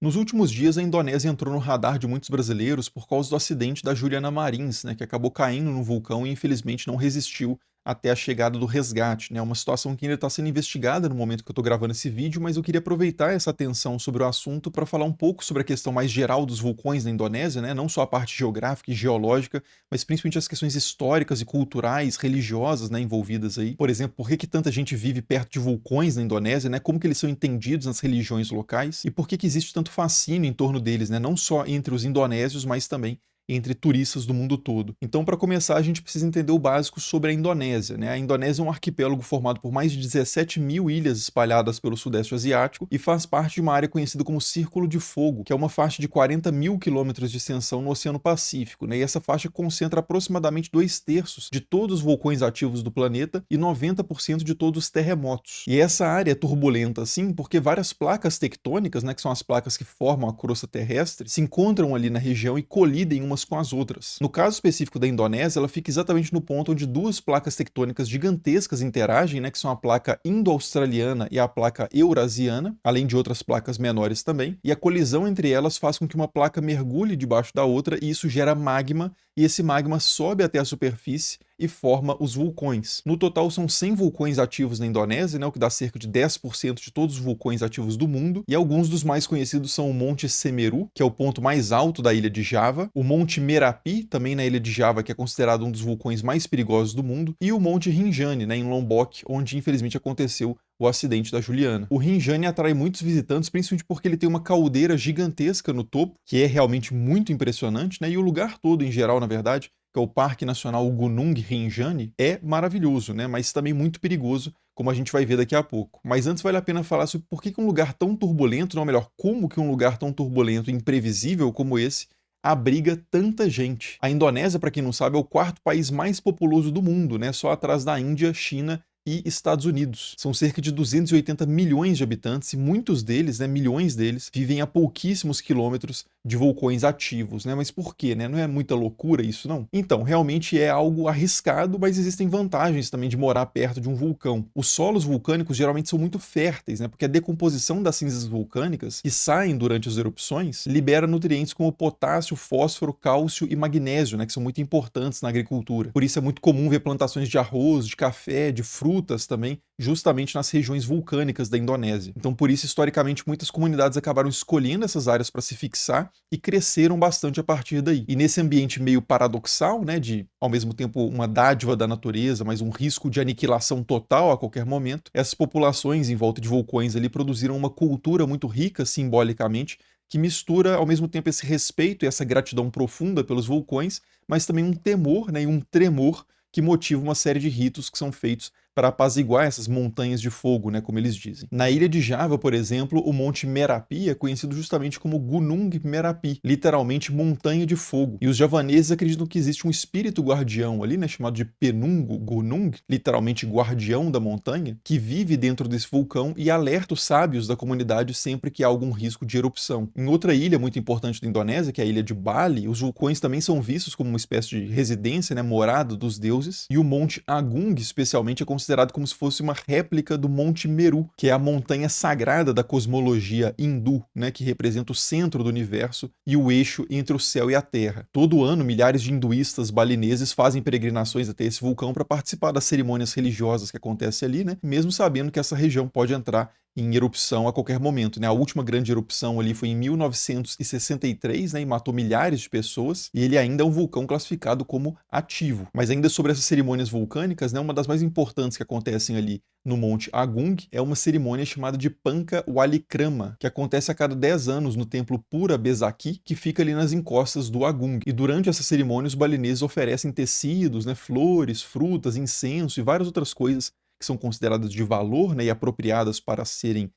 Nos últimos dias, a Indonésia entrou no radar de muitos brasileiros por causa do acidente da Juliana Marins, né, que acabou caindo no vulcão e infelizmente não resistiu até a chegada do resgate. Né, uma situação que ainda está sendo investigada no momento que eu estou gravando esse vídeo, mas eu queria aproveitar essa atenção sobre o assunto para falar um pouco sobre a questão mais geral dos vulcões na Indonésia, né, não só a parte geográfica e geológica, mas principalmente as questões históricas e culturais, religiosas, né, envolvidas aí. Por exemplo, por que tanta gente vive perto de vulcões na Indonésia, né, como que eles são entendidos nas religiões locais e por que existe tanto fascínio em torno deles, né, não só entre os indonésios, mas também entre turistas do mundo todo. Então, para começar, a gente precisa entender o básico sobre a Indonésia. Né? A Indonésia é um arquipélago formado por mais de 17 mil ilhas espalhadas pelo Sudeste Asiático e faz parte de uma área conhecida como Círculo de Fogo, que é uma faixa de 40 mil quilômetros de extensão no Oceano Pacífico. Né? E essa faixa concentra aproximadamente 2/3 de todos os vulcões ativos do planeta e 90% de todos os terremotos. E essa área é turbulenta, assim, porque várias placas tectônicas, né, que são as placas que formam a crosta terrestre, se encontram ali na região e colidem umas com as outras. No caso específico da Indonésia, ela fica exatamente no ponto onde duas placas tectônicas gigantescas interagem, né, que são a placa indo-australiana e a placa eurasiana, além de outras placas menores também, e a colisão entre elas faz com que uma placa mergulhe debaixo da outra e isso gera magma, e esse magma sobe até a superfície e forma os vulcões. No total, são 100 vulcões ativos na Indonésia, né, o que dá cerca de 10% de todos os vulcões ativos do mundo, e alguns dos mais conhecidos são o Monte Semeru, que é o ponto mais alto da ilha de Java, o Monte Merapi, também na ilha de Java, que é considerado um dos vulcões mais perigosos do mundo, e o Monte Rinjani, né, em Lombok, onde infelizmente aconteceu o acidente da Juliana. O Rinjani atrai muitos visitantes, principalmente porque ele tem uma caldeira gigantesca no topo, que é realmente muito impressionante, né? E o lugar todo, em geral, na verdade, que é o Parque Nacional Gunung Rinjani, é maravilhoso, né? Mas também muito perigoso, como a gente vai ver daqui a pouco. Mas antes vale a pena falar sobre por que um lugar tão turbulento, não, melhor, como que um lugar tão turbulento e imprevisível como esse abriga tanta gente. A Indonésia, para quem não sabe, é o quarto país mais populoso do mundo, né? Só atrás da Índia, China e Estados Unidos. São cerca de 280 milhões de habitantes e muitos deles, né, milhões deles, vivem a pouquíssimos quilômetros de vulcões ativos, né? Mas por quê, né? Não é muita loucura isso, não? Então, realmente é algo arriscado, mas existem vantagens também de morar perto de um vulcão. Os solos vulcânicos geralmente são muito férteis, né? Porque a decomposição das cinzas vulcânicas que saem durante as erupções libera nutrientes como potássio, fósforo, cálcio e magnésio, né? Que são muito importantes na agricultura. Por isso é muito comum ver plantações de arroz, de café, de frutas também, justamente nas regiões vulcânicas da Indonésia. Então, por isso, historicamente, muitas comunidades acabaram escolhendo essas áreas para se fixar e cresceram bastante a partir daí. E nesse ambiente meio paradoxal, né, de ao mesmo tempo uma dádiva da natureza, mas um risco de aniquilação total a qualquer momento, essas populações em volta de vulcões ali produziram uma cultura muito rica simbolicamente, que mistura ao mesmo tempo esse respeito e essa gratidão profunda pelos vulcões, mas também um temor, né, e um tremor que motiva uma série de ritos que são feitos para apaziguar essas montanhas de fogo, né, como eles dizem. Na ilha de Java, por exemplo, o Monte Merapi é conhecido justamente como Gunung Merapi, literalmente montanha de fogo. E os javaneses acreditam que existe um espírito guardião ali, né, chamado de Penungo Gunung, literalmente guardião da montanha, que vive dentro desse vulcão e alerta os sábios da comunidade sempre que há algum risco de erupção. Em outra ilha muito importante da Indonésia, que é a ilha de Bali, os vulcões também são vistos como uma espécie de residência, né, morada dos deuses, e o Monte Agung, especialmente, é considerado como se fosse uma réplica do Monte Meru, que é a montanha sagrada da cosmologia hindu, né, que representa o centro do universo e o eixo entre o céu e a terra. Todo ano, milhares de hinduístas balineses fazem peregrinações até esse vulcão para participar das cerimônias religiosas que acontecem ali, né, mesmo sabendo que essa região pode entrar em erupção a qualquer momento, né? A última grande erupção ali foi em 1963, né, e matou milhares de pessoas, e ele ainda é um vulcão classificado como ativo. Mas ainda sobre essas cerimônias vulcânicas, né, uma das mais importantes que acontecem ali no Monte Agung é uma cerimônia chamada de Panca Walikrama, que acontece a cada 10 anos no templo Pura Bezaki, que fica ali nas encostas do Agung. E durante essa cerimônia os balineses oferecem tecidos, né, flores, frutas, incenso e várias outras coisas que são consideradas de valor, né, e apropriadas para serem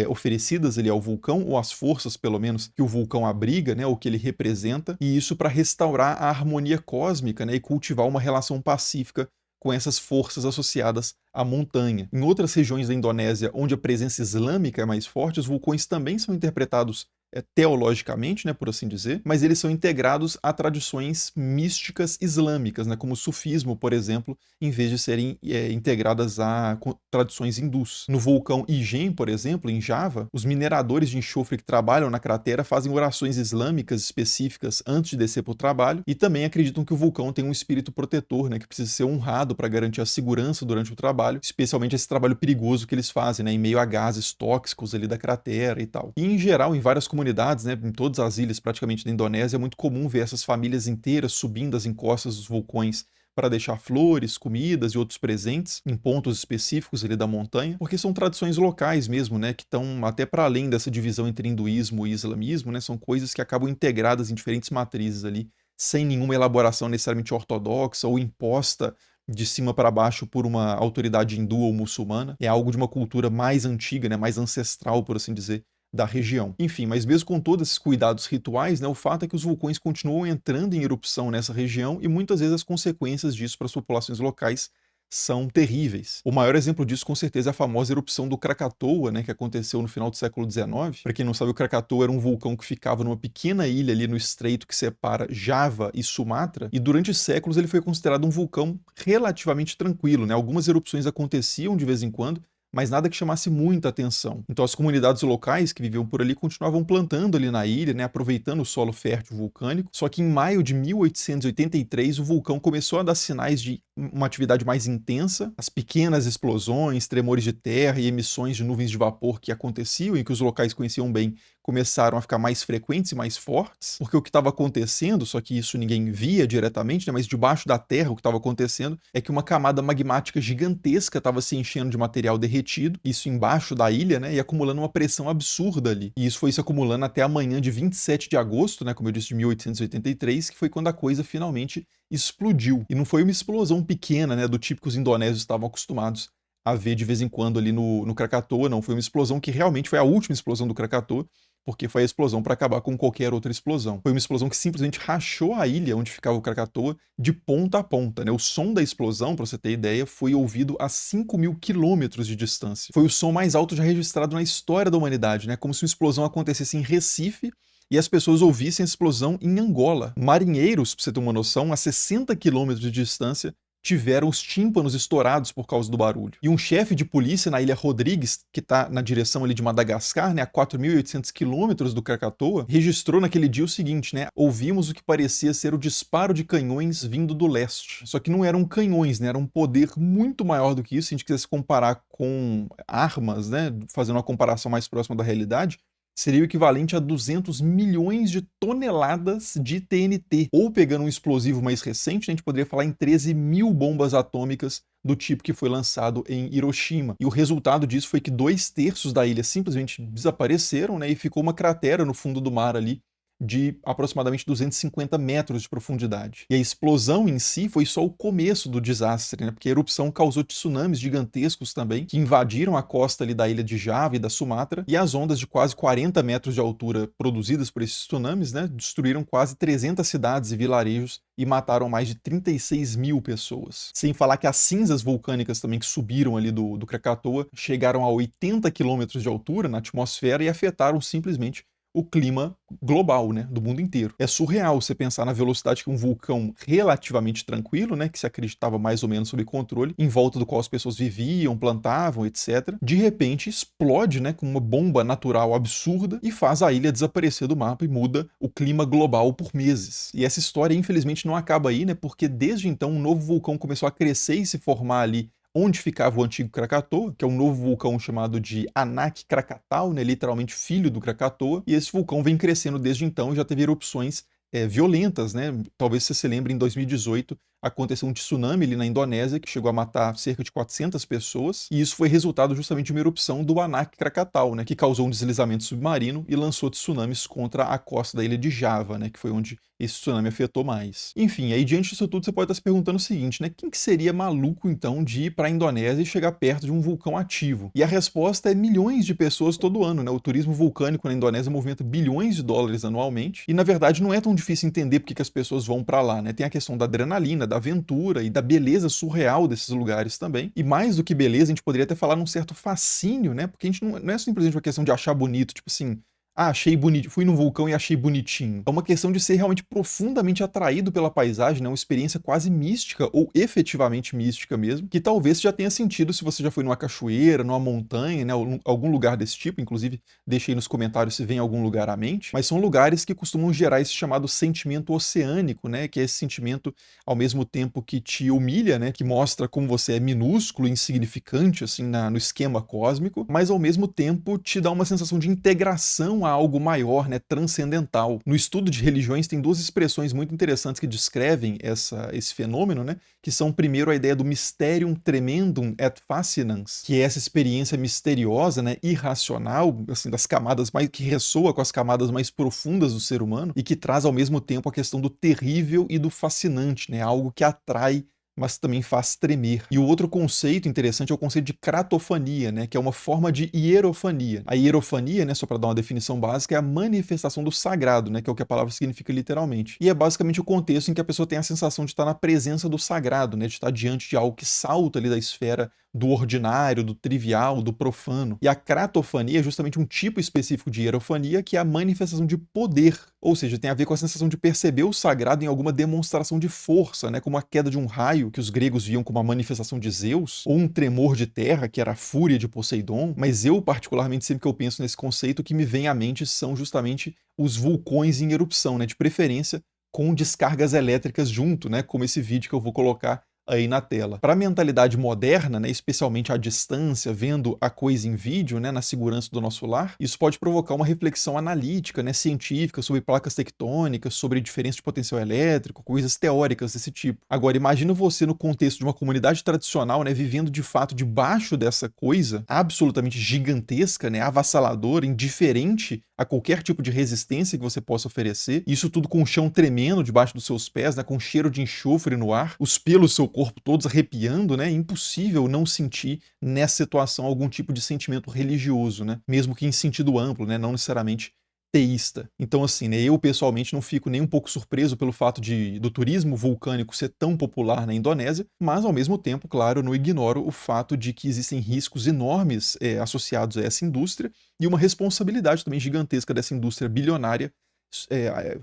oferecidas ali ao vulcão, ou às forças, pelo menos, que o vulcão abriga, né, ou que ele representa, e isso para restaurar a harmonia cósmica, né, e cultivar uma relação pacífica com essas forças associadas à montanha. Em outras regiões da Indonésia, onde a presença islâmica é mais forte, os vulcões também são interpretados teologicamente, né, por assim dizer, mas eles são integrados a tradições místicas islâmicas, né, como o sufismo, por exemplo, em vez de serem integradas a tradições hindus. No vulcão Ijen, por exemplo, em Java, os mineradores de enxofre que trabalham na cratera fazem orações islâmicas específicas antes de descer para o trabalho e também acreditam que o vulcão tem um espírito protetor, né, que precisa ser honrado para garantir a segurança durante o trabalho, especialmente esse trabalho perigoso que eles fazem, né, em meio a gases tóxicos ali da cratera e tal. E em geral, em várias comunidades, né, em todas as ilhas praticamente da Indonésia, é muito comum ver essas famílias inteiras subindo as encostas dos vulcões para deixar flores, comidas e outros presentes em pontos específicos ali da montanha, porque são tradições locais mesmo, né, que estão até para além dessa divisão entre hinduísmo e islamismo, né, são coisas que acabam integradas em diferentes matrizes ali, sem nenhuma elaboração necessariamente ortodoxa ou imposta de cima para baixo por uma autoridade hindu ou muçulmana. É algo de uma cultura mais antiga, né, mais ancestral, por assim dizer, da região. Enfim, mas mesmo com todos esses cuidados rituais, né, o fato é que os vulcões continuam entrando em erupção nessa região e muitas vezes as consequências disso para as populações locais são terríveis. O maior exemplo disso, com certeza, é a famosa erupção do Krakatoa, né, que aconteceu no final do século XIX. Para quem não sabe, o Krakatoa era um vulcão que ficava numa pequena ilha ali no estreito que separa Java e Sumatra, e durante séculos ele foi considerado um vulcão relativamente tranquilo, né? Algumas erupções aconteciam de vez em quando, mas nada que chamasse muita atenção. Então as comunidades locais que viviam por ali continuavam plantando ali na ilha, né, aproveitando o solo fértil vulcânico. Só que em maio de 1883 o vulcão começou a dar sinais de uma atividade mais intensa. As pequenas explosões, tremores de terra e emissões de nuvens de vapor que aconteciam e que os locais conheciam bem começaram a ficar mais frequentes e mais fortes, porque o que estava acontecendo, só que isso ninguém via diretamente, né, mas debaixo da terra o que estava acontecendo é que uma camada magmática gigantesca estava se enchendo de material derretido, isso embaixo da ilha, né, e acumulando uma pressão absurda ali. E isso foi se acumulando até a manhã de 27 de agosto, né, como eu disse, de 1883, que foi quando a coisa finalmente explodiu. E não foi uma explosão pequena, né, do tipo que os indonésios estavam acostumados a ver de vez em quando ali no Krakatoa, não. Foi uma explosão que realmente foi a última explosão do Krakatoa, porque foi a explosão para acabar com qualquer outra explosão. Foi uma explosão que simplesmente rachou a ilha onde ficava o Krakatoa de ponta a ponta, né? O som da explosão, para você ter ideia, foi ouvido a 5.000 quilômetros de distância. Foi o som mais alto já registrado na história da humanidade, né? Como se uma explosão acontecesse em Recife e as pessoas ouvissem a explosão em Angola. Marinheiros, para você ter uma noção, a 60 quilômetros de distância, tiveram os tímpanos estourados por causa do barulho. E um chefe de polícia na ilha Rodrigues, que está na direção ali de Madagascar, né, a 4.800 quilômetros do Krakatoa, registrou naquele dia o seguinte, né, ouvimos o que parecia ser o disparo de canhões vindo do leste. Só que não eram canhões, né, era um poder muito maior do que isso. Se a gente quisesse comparar com armas, né, fazendo uma comparação mais próxima da realidade, seria o equivalente a 200 milhões de toneladas de TNT. Ou pegando um explosivo mais recente, a gente poderia falar em 13.000 bombas atômicas do tipo que foi lançado em Hiroshima. E o resultado disso foi que 2/3 da ilha simplesmente desapareceram, né, e ficou uma cratera no fundo do mar ali, de aproximadamente 250 metros de profundidade. E a explosão em si foi só o começo do desastre, né? Porque a erupção causou tsunamis gigantescos também, que invadiram a costa ali da ilha de Java e da Sumatra, e as ondas de quase 40 metros de altura produzidas por esses tsunamis, né, destruíram quase 300 cidades e vilarejos e mataram mais de 36.000 pessoas. Sem falar que as cinzas vulcânicas também que subiram ali do Krakatoa chegaram a 80 quilômetros de altura na atmosfera e afetaram simplesmente o clima global, né, do mundo inteiro. É surreal você pensar na velocidade que um vulcão relativamente tranquilo, né, que se acreditava mais ou menos sob controle, em volta do qual as pessoas viviam, plantavam, etc., de repente explode, né, com uma bomba natural absurda e faz a ilha desaparecer do mapa e muda o clima global por meses. E essa história, infelizmente, não acaba aí, né, porque desde então um novo vulcão começou a crescer e se formar ali onde ficava o antigo Krakatoa, que é um novo vulcão chamado de Anak Krakatau, né, literalmente filho do Krakatoa, e esse vulcão vem crescendo desde então e já teve erupções violentas, né? Talvez você se lembre, em 2018 aconteceu um tsunami ali na Indonésia que chegou a matar cerca de 400 pessoas, e isso foi resultado justamente de uma erupção do Anak Krakatau, né, que causou um deslizamento submarino e lançou tsunamis contra a costa da ilha de Java, né, que foi onde esse tsunami afetou mais. Enfim, aí diante disso tudo você pode estar se perguntando o seguinte, né, quem que seria maluco então de ir para a Indonésia e chegar perto de um vulcão ativo? E a resposta é milhões de pessoas todo ano, né? O turismo vulcânico na Indonésia movimenta bilhões de dólares anualmente, e na verdade não é tão difícil entender porque que as pessoas vão para lá, né? Tem a questão da adrenalina, da aventura e da beleza surreal desses lugares também. E mais do que beleza, a gente poderia até falar num certo fascínio, né? Porque a gente não é simplesmente uma questão de achar bonito, tipo assim, Ah, achei bonito, fui no vulcão e achei bonitinho. É uma questão de ser realmente profundamente atraído pela paisagem, né, uma experiência quase mística ou efetivamente mística mesmo, que talvez já tenha sentido se você já foi numa cachoeira, numa montanha, né, ou algum lugar desse tipo, inclusive deixei nos comentários se vem algum lugar à mente, mas são lugares que costumam gerar esse chamado sentimento oceânico, né, que é esse sentimento ao mesmo tempo que te humilha, né, que mostra como você é minúsculo, insignificante assim no esquema cósmico, mas ao mesmo tempo te dá uma sensação de integração a algo maior, né, transcendental. No estudo de religiões tem duas expressões muito interessantes que descrevem esse fenômeno, né, que são primeiro a ideia do mysterium tremendum et fascinans, que é essa experiência misteriosa, né, irracional, assim, das camadas mais que ressoa com as camadas mais profundas do ser humano e que traz ao mesmo tempo a questão do terrível e do fascinante, né, algo que atrai mas também faz tremer. E o outro conceito interessante é o conceito de cratofania, né, que é uma forma de hierofania. A hierofania, né, só para dar uma definição básica, é a manifestação do sagrado, né, que é o que a palavra significa literalmente. E é basicamente o contexto em que a pessoa tem a sensação de estar na presença do sagrado, né, de estar diante de algo que salta ali da esfera do ordinário, do trivial, do profano. E a cratofania é justamente um tipo específico de hierofania, que é a manifestação de poder, ou seja, tem a ver com a sensação de perceber o sagrado em alguma demonstração de força, né, como a queda de um raio, que os gregos viam como uma manifestação de Zeus, ou um tremor de terra, que era a fúria de Poseidon, mas eu, particularmente, sempre que eu penso nesse conceito, o que me vem à mente são justamente os vulcões em erupção, né, de preferência com descargas elétricas junto, né, como esse vídeo que eu vou colocar aí na tela. Para a mentalidade moderna, né, especialmente à distância, vendo a coisa em vídeo, né, na segurança do nosso lar, isso pode provocar uma reflexão analítica, né, científica sobre placas tectônicas, sobre diferença de potencial elétrico, coisas teóricas desse tipo. Agora, imagina você no contexto de uma comunidade tradicional, né, vivendo de fato debaixo dessa coisa absolutamente gigantesca, né, avassaladora, indiferente a qualquer tipo de resistência que você possa oferecer. Isso tudo com o chão tremendo debaixo dos seus pés, né, com cheiro de enxofre no ar, os pelos do seu corpo todos arrepiando, né? É impossível não sentir nessa situação algum tipo de sentimento religioso, né? Mesmo que em sentido amplo, né? Não necessariamente teísta. Então, assim, né, eu pessoalmente não fico nem um pouco surpreso pelo fato do turismo vulcânico ser tão popular na Indonésia, mas ao mesmo tempo, claro, não ignoro o fato de que existem riscos enormes associados a essa indústria e uma responsabilidade também gigantesca dessa indústria bilionária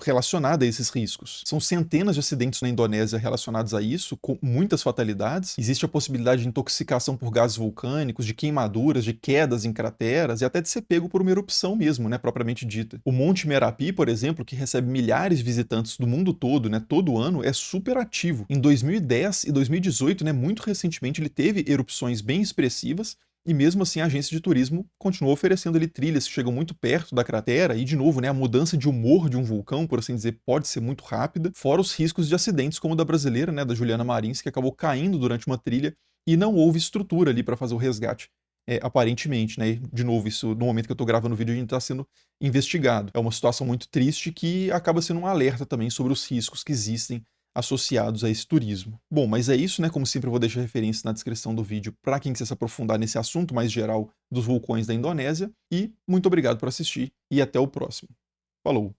relacionada a esses riscos. São centenas de acidentes na Indonésia relacionados a isso, com muitas fatalidades. Existe a possibilidade de intoxicação por gases vulcânicos, de queimaduras, de quedas em crateras e até de ser pego por uma erupção mesmo, né, propriamente dita. O Monte Merapi, por exemplo, que recebe milhares de visitantes do mundo todo, né, todo ano, é super ativo. Em 2010 e 2018, né, muito recentemente, ele teve erupções bem expressivas. E mesmo assim, a agência de turismo continuou oferecendo ali trilhas que chegam muito perto da cratera, e de novo, né, a mudança de humor de um vulcão, por assim dizer, pode ser muito rápida, fora os riscos de acidentes como o da brasileira, né, da Juliana Marins, que acabou caindo durante uma trilha e não houve estrutura ali para fazer o resgate. Aparentemente, né? De novo, isso no momento que eu tô gravando o vídeo, a gente tá sendo investigado. É uma situação muito triste que acaba sendo um alerta também sobre os riscos que existem associados a esse turismo. Bom, mas é isso, né? Como sempre, eu vou deixar referência na descrição do vídeo para quem quiser se aprofundar nesse assunto mais geral dos vulcões da Indonésia. E muito obrigado por assistir e até o próximo. Falou!